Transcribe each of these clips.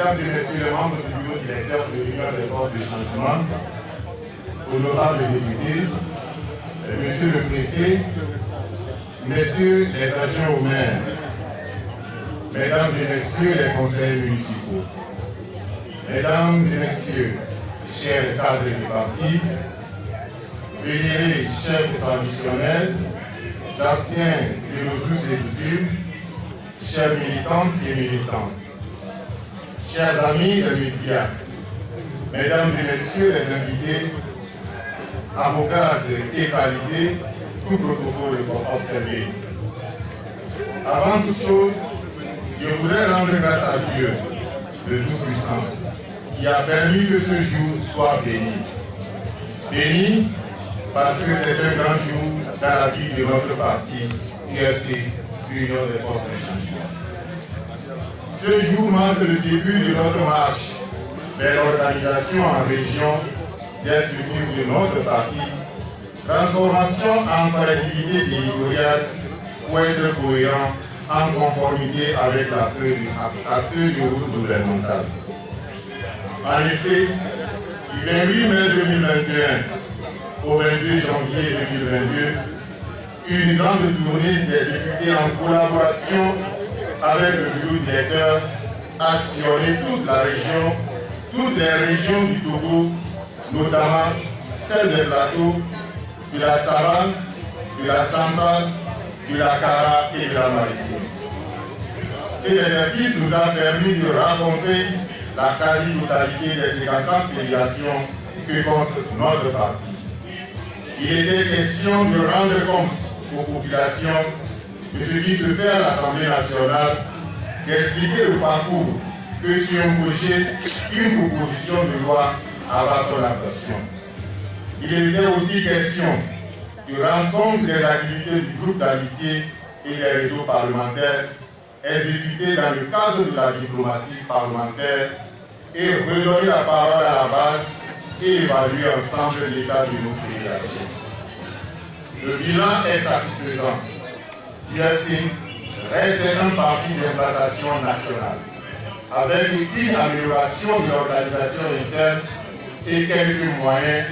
Mesdames et Messieurs les membres du bureau directeur de l'Union des forces de changement, honorables députés, Monsieur le préfet, Messieurs les adjoints au maire, Mesdames et Messieurs les conseillers municipaux, Mesdames et Messieurs, chers cadres du parti, vénérés chefs traditionnels, gardiens de nos us et coutumes, chers militantes et militants, chers amis des médias, Mesdames et Messieurs les invités, avocats et qualité, tout protocole observé. Avant toute chose, je voudrais rendre grâce à Dieu, le Tout-Puissant, qui a permis que ce jour soit béni. Béni parce que c'est un grand jour dans la vie de notre parti, UFC, Union des forces de changement. Ce jour marque le début de notre marche vers l'organisation en région des structures de notre parti, transformation en collectivité territoriale pour être cohérent en conformité avec la feuille de route gouvernementale. En effet, du 28 mai 2021 au 22 janvier 2022, une grande tournée des députés en collaboration avec le bureau directeur a sillonné toute la région, toutes les régions du Togo, notamment celles des plateaux, de la savane, de la centrale, de la Kara et de la maritime. Cet exercice nous a permis de rencontrer la quasi-totalité des 50 fédérations que compte notre parti. Il était question de rendre compte aux populations de ce qui se fait à l'Assemblée nationale, d'expliquer le parcours que sur un projet, une proposition de loi avant son adoption. Il était aussi question de rendre compte des activités du groupe d'amitié et des réseaux parlementaires exécutés dans le cadre de la diplomatie parlementaire et redonner la parole à la base et évaluer ensemble l'état de nos fédérations. Le bilan est satisfaisant. l'UFC reste un parti d'implantation nationale, avec une amélioration de l'organisation interne et quelques moyens,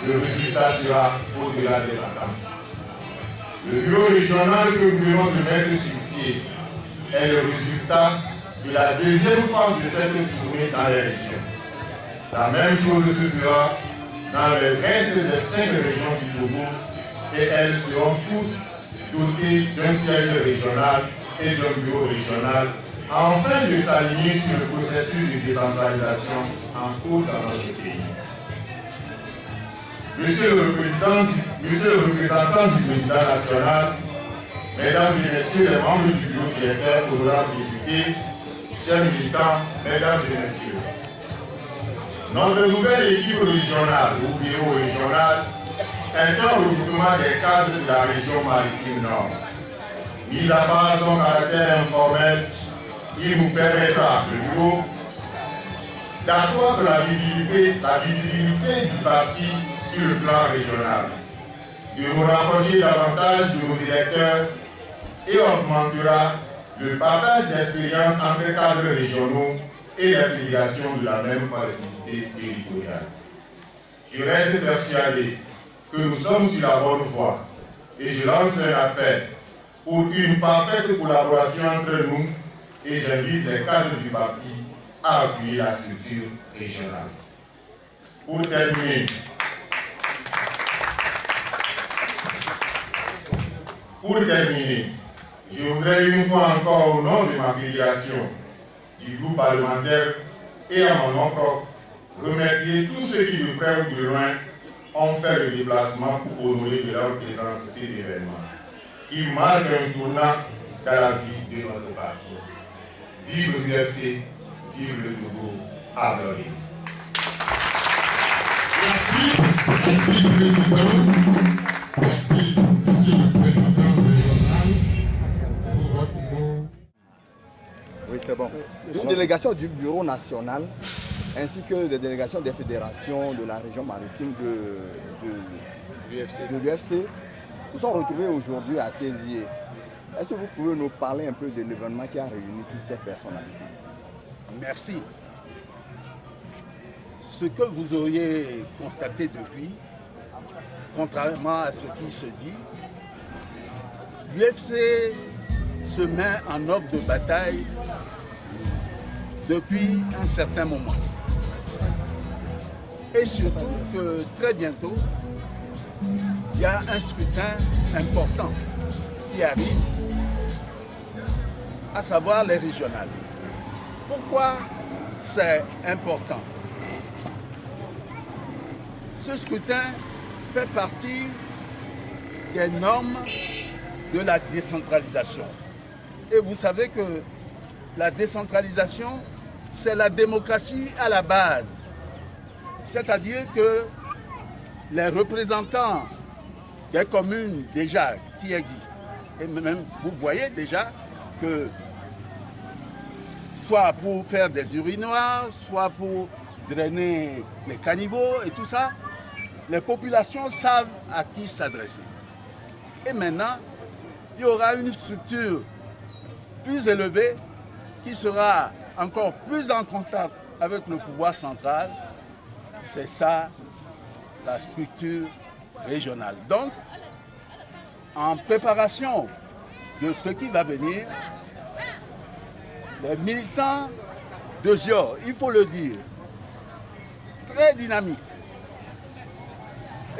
le résultat sera au-delà des attentes. Le bureau régional que nous venons de mettre sur pied est le résultat de la deuxième phase de cette tournée dans les régions. La même chose se fera dans le reste des 5 régions du Togo et elles seront tous dotées d'un siège régional et d'un bureau régional afin de s'aligner sur le processus de décentralisation en cours dans notre pays. Monsieur le représentant du président national, Mesdames et Messieurs les membres du bureau directeur, honorables députés, chers militants, Mesdames et Messieurs, notre nouvelle équipe régionale ou bureau régional est un regroupement des cadres de la région maritime Nord. Mis à part son caractère informel, il nous permettra, le bureau, d'accroître la visibilité du parti sur le plan régional, de nous rapprocher davantage de nos électeurs et augmentera le partage d'expériences entre cadres régionaux et les fédérations de la même collectivité territoriale. Je reste persuadé que nous sommes sur la bonne voie et je lance un appel pour une parfaite collaboration entre nous et j'invite les cadres du parti à appuyer la structure régionale. Pour terminer, je voudrais une fois encore au nom de ma fédération, du groupe parlementaire et à mon nom propre, remercier tous ceux qui de près ou de loin ont fait le déplacement pour honorer de leur présence cet événement, qui marque un tournant dans la vie de notre parti. Vive l'UFC, vive le Togo, à gloire. Merci Président. Merci Monsieur le Président régional pour votre mot. Oui, c'est bon. Une délégation du bureau national ainsi que des délégations des fédérations de la région maritime de l'UFC se sont retrouvés aujourd'hui à Thiézié. Est-ce que vous pouvez nous parler un peu de l'événement qui a réuni toutes ces personnalités? Merci. ce que vous auriez constaté depuis, contrairement à ce qui se dit, l'UFC se met en ordre de bataille depuis un certain moment. Et surtout que très bientôt, il y a un scrutin important qui arrive, à savoir les régionales. Pourquoi c'est important? Ce scrutin fait partie des normes de la décentralisation. Et vous savez que la décentralisation, c'est la démocratie à la base. C'est-à-dire que les représentants des communes déjà qui existent, et même vous voyez déjà que soit pour faire des urinoirs, soit pour drainer les caniveaux et tout ça, les populations savent à qui s'adresser. Et maintenant, il y aura une structure plus élevée qui sera encore plus en contact avec le pouvoir central. C'est ça, la structure régionale. Donc, en préparation de ce qui va venir, les militants de Zior, il faut le dire, très dynamiques.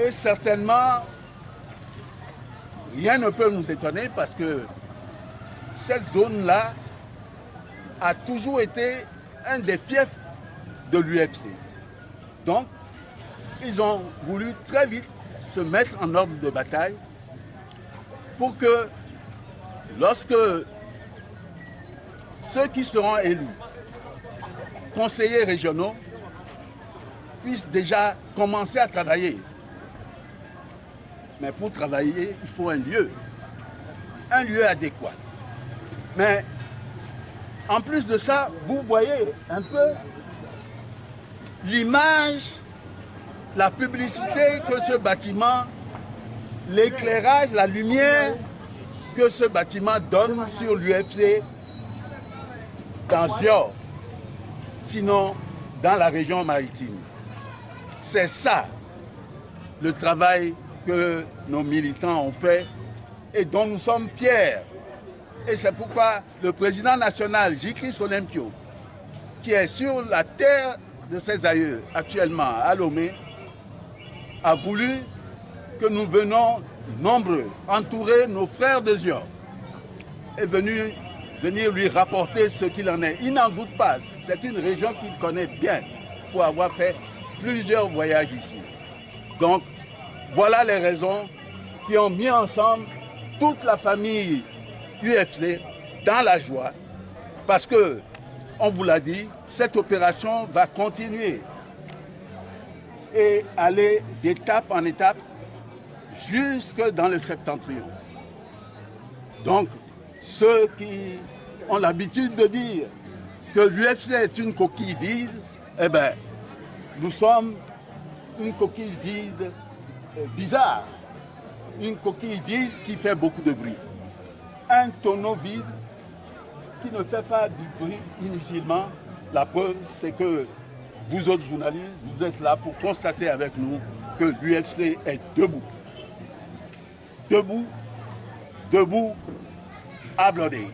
Et certainement, rien ne peut nous étonner parce que cette zone-là a toujours été un des fiefs de l'UFC. Donc, ils ont voulu très vite se mettre en ordre de bataille pour que lorsque ceux qui seront élus, conseillers régionaux, puissent déjà commencer à travailler. Mais pour travailler, il faut un lieu adéquat. Mais en plus de ça, vous voyez un peu l'image, la publicité que ce bâtiment, l'éclairage, la lumière que ce bâtiment donne sur l'UFC dans Zior, sinon dans la région maritime. C'est ça le travail que nos militants ont fait et dont nous sommes fiers. Et c'est pourquoi le président national, J.Chris Olympio, qui est sur la terre de ses aïeux actuellement à Lomé, a voulu que nous venions nombreux entourer nos frères de Zior et venir lui rapporter ce qu'il en est. Il n'en doute pas, c'est une région qu'il connaît bien pour avoir fait plusieurs voyages ici. Donc, voilà les raisons qui ont mis ensemble toute la famille UFC dans la joie, parce que, on vous l'a dit, cette opération va continuer et aller d'étape en étape jusque dans le septentrion. Donc, ceux qui ont l'habitude de dire que l'UFC est une coquille vide, eh bien, nous sommes une coquille vide bizarre, une coquille vide qui fait beaucoup de bruit. Un tonneau vide qui ne fait pas du bruit inutilement. La preuve, c'est que vous autres journalistes, vous êtes là pour constater avec nous que l'UFC est debout. Debout, à Blodé.